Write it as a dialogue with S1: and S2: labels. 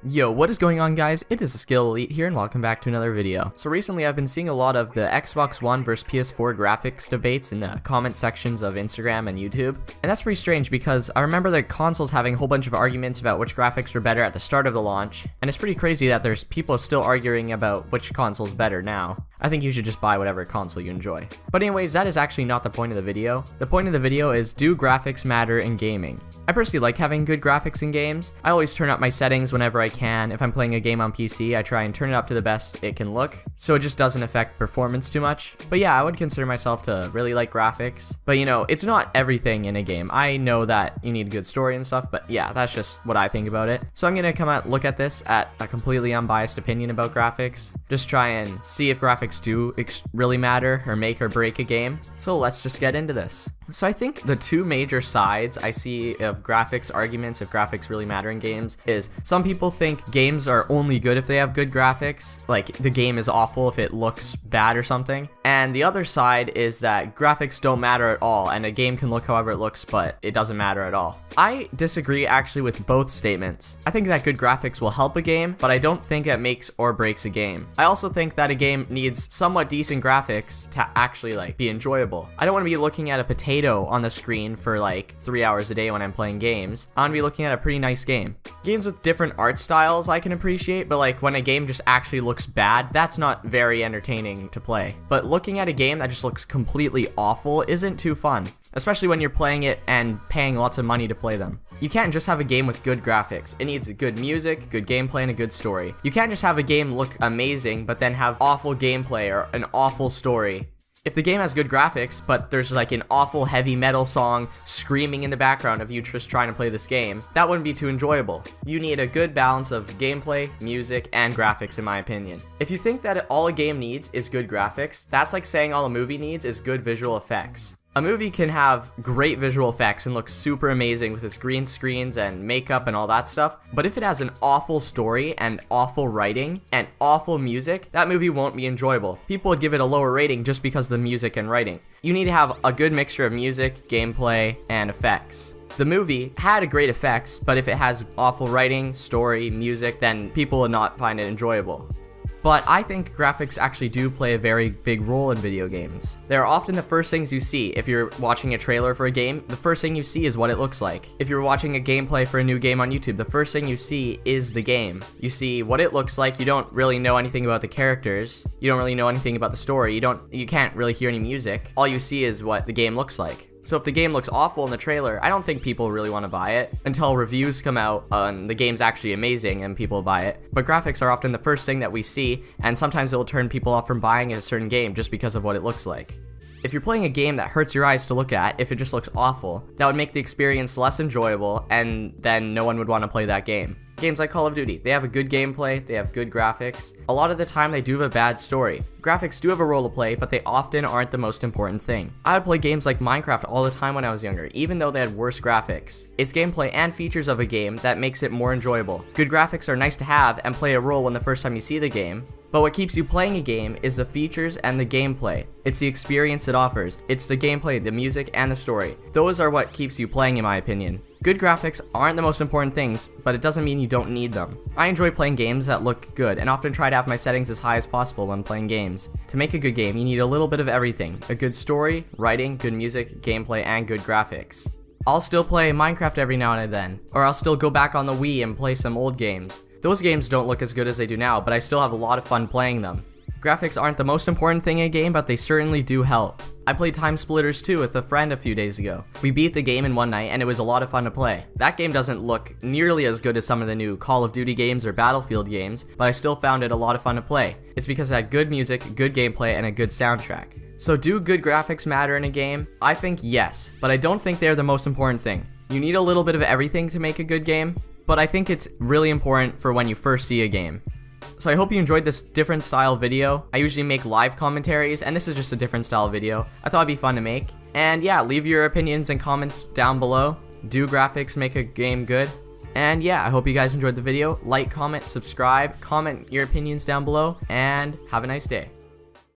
S1: Yo, what is going on, guys? It is TheSkilledElite here, and welcome back to another video. So recently I've been seeing a lot of the Xbox One versus PS4 graphics debates in the comment sections of Instagram and YouTube, and that's pretty strange because I remember the consoles having a whole bunch of arguments about which graphics were better at the start of the launch, and it's pretty crazy that there's people still arguing about which console's better now. I think you should just buy whatever console you enjoy. But anyways, that is actually not the point of the video. The point of the video is, do graphics matter in gaming? I personally like having good graphics in games. I always turn up my settings whenever I can. If I'm playing a game on PC, I try and turn it up to the best it can look, so it just doesn't affect performance too much. But yeah, I would consider myself to really like graphics. But you know, it's not everything in a game. I know that you need a good story and stuff, but yeah, that's just what I think about it. So I'm gonna look at this at a completely unbiased opinion about graphics. Just try and see if graphics do really matter or make or break a game. So let's just get into this. So I think the two major sides I see of graphics arguments, if graphics really matter in games, is some people think games are only good if they have good graphics, like the game is awful if it looks bad or something. And the other side is that graphics don't matter at all, and a game can look however it looks, but it doesn't matter at all. I disagree actually with both statements. I think that good graphics will help a game, but I don't think that makes or breaks a game. I also think that a game needs somewhat decent graphics to actually be enjoyable. I don't want to be looking at a potato on the screen for 3 hours a day when I'm playing games. I want to be looking at a pretty nice game. Games with different art styles I can appreciate, but when a game just actually looks bad, that's not very entertaining to play. But looking at a game that just looks completely awful isn't too fun, especially when you're playing it and paying lots of money to play them. You can't just have a game with good graphics. It needs good music, good gameplay, and a good story. You can't just have a game look amazing but then have awful gameplay or an awful story. If the game has good graphics, but there's an awful heavy metal song screaming in the background of you just trying to play this game, that wouldn't be too enjoyable. You need a good balance of gameplay, music, and graphics, in my opinion. If you think that all a game needs is good graphics, that's like saying all a movie needs is good visual effects. A movie can have great visual effects and look super amazing with its green screens and makeup and all that stuff, but if it has an awful story and awful writing and awful music, that movie won't be enjoyable. People would give it a lower rating just because of the music and writing. You need to have a good mixture of music, gameplay, and effects. The movie had great effects, but if it has awful writing, story, music, then people would not find it enjoyable. But I think graphics actually do play a very big role in video games. They're often the first things you see. If you're watching a trailer for a game, the first thing you see is what it looks like. If you're watching a gameplay for a new game on YouTube, the first thing you see is the game. You see what it looks like. You don't really know anything about the characters. You don't really know anything about the story. You can't really hear any music. All you see is what the game looks like. So if the game looks awful in the trailer, I don't think people really want to buy it until reviews come out and the game's actually amazing and people buy it. But graphics are often the first thing that we see, and sometimes it will turn people off from buying a certain game just because of what it looks like. If you're playing a game that hurts your eyes to look at, if it just looks awful, that would make the experience less enjoyable, and then no one would want to play that game. Games like Call of Duty, they have a good gameplay, they have good graphics. A lot of the time they do have a bad story. Graphics do have a role to play, but they often aren't the most important thing. I would play games like Minecraft all the time when I was younger, even though they had worse graphics. It's gameplay and features of a game that makes it more enjoyable. Good graphics are nice to have and play a role when the first time you see the game, but what keeps you playing a game is the features and the gameplay. It's the experience it offers. It's the gameplay, the music, and the story. Those are what keeps you playing, in my opinion. Good graphics aren't the most important things, but it doesn't mean you don't need them. I enjoy playing games that look good and often try to have my settings as high as possible when playing games. To make a good game, you need a little bit of everything. A good story, writing, good music, gameplay, and good graphics. I'll still play Minecraft every now and then, or I'll still go back on the Wii and play some old games. Those games don't look as good as they do now, but I still have a lot of fun playing them. Graphics aren't the most important thing in a game, but they certainly do help. I played Time Splitters 2 with a friend a few days ago. We beat the game in one night and it was a lot of fun to play. That game doesn't look nearly as good as some of the new Call of Duty games or Battlefield games, but I still found it a lot of fun to play. It's because it had good music, good gameplay, and a good soundtrack. So do good graphics matter in a game? I think yes, but I don't think they're the most important thing. You need a little bit of everything to make a good game, but I think it's really important for when you first see a game. So I hope you enjoyed this different style video. I usually make live commentaries, and this is just a different style video. I thought it'd be fun to make. And yeah, leave your opinions and comments down below. Do graphics make a game good? And yeah, I hope you guys enjoyed the video. Like, comment, subscribe, comment your opinions down below, and have a nice day.